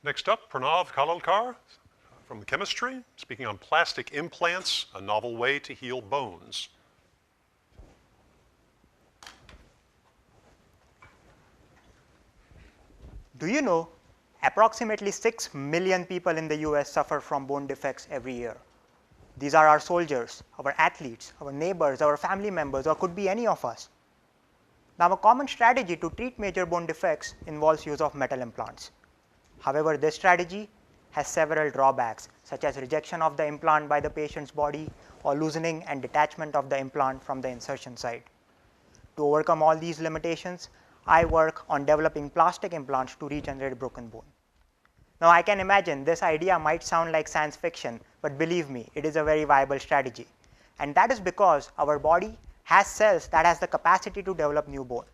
Next up, Pranav Kalelkar from Chemistry, speaking on plastic implants, a novel way to heal bones. Do you know approximately 6 million people in the US suffer from bone defects every year? These are our soldiers, our athletes, our neighbors, our family members, or could be any of us. Now, a common strategy to treat major bone defects involves use of metal implants. However, this strategy has several drawbacks, such as rejection of the implant by the patient's body or loosening and detachment of the implant from the insertion site. To overcome all these limitations, I work on developing plastic implants to regenerate broken bone. Now, I can imagine this idea might sound like science fiction, but believe me, it is a very viable strategy. And that is because our body has cells that has the capacity to develop new bone.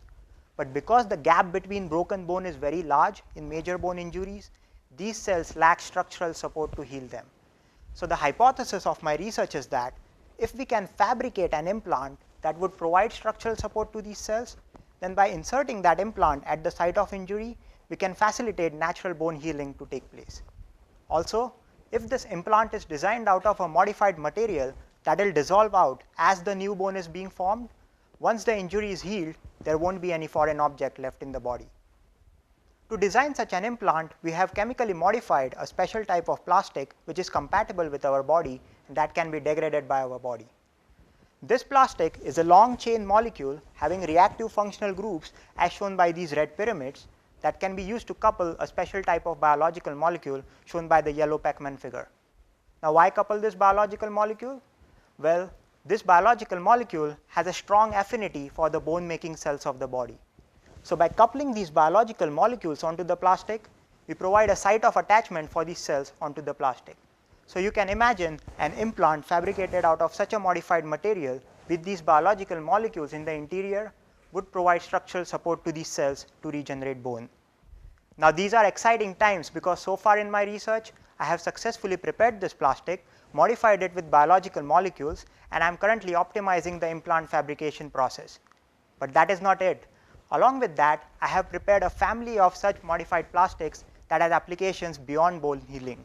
But because the gap between broken bone is very large in major bone injuries, these cells lack structural support to heal them. So the hypothesis of my research is that if we can fabricate an implant that would provide structural support to these cells, then by inserting that implant at the site of injury, we can facilitate natural bone healing to take place. Also, if this implant is designed out of a modified material that will dissolve out as the new bone is being formed, once the injury is healed, there won't be any foreign object left in the body. To design such an implant, we have chemically modified a special type of plastic which is compatible with our body and that can be degraded by our body. This plastic is a long chain molecule having reactive functional groups as shown by these red pyramids that can be used to couple a special type of biological molecule shown by the yellow Pac-Man figure. Now, why couple this biological molecule? Well, this biological molecule has a strong affinity for the bone-making cells of the body. So by coupling these biological molecules onto the plastic, we provide a site of attachment for these cells onto the plastic. So you can imagine an implant fabricated out of such a modified material with these biological molecules in the interior would provide structural support to these cells to regenerate bone. Now, these are exciting times because so far in my research, I have successfully prepared this plastic, modified it with biological molecules, and I am currently optimizing the implant fabrication process. But that is not it. Along with that, I have prepared a family of such modified plastics that has applications beyond bone healing.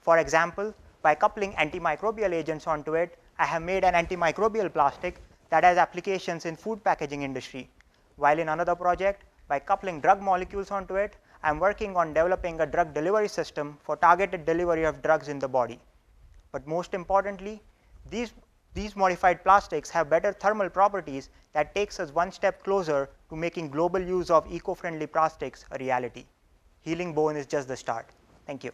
For example, by coupling antimicrobial agents onto it, I have made an antimicrobial plastic that has applications in food packaging industry. While in another project, by coupling drug molecules onto it, I am working on developing a drug delivery system for targeted delivery of drugs in the body. But most importantly, these modified plastics have better thermal properties that takes us one step closer to making global use of eco-friendly plastics a reality. Healing bone is just the start. Thank you.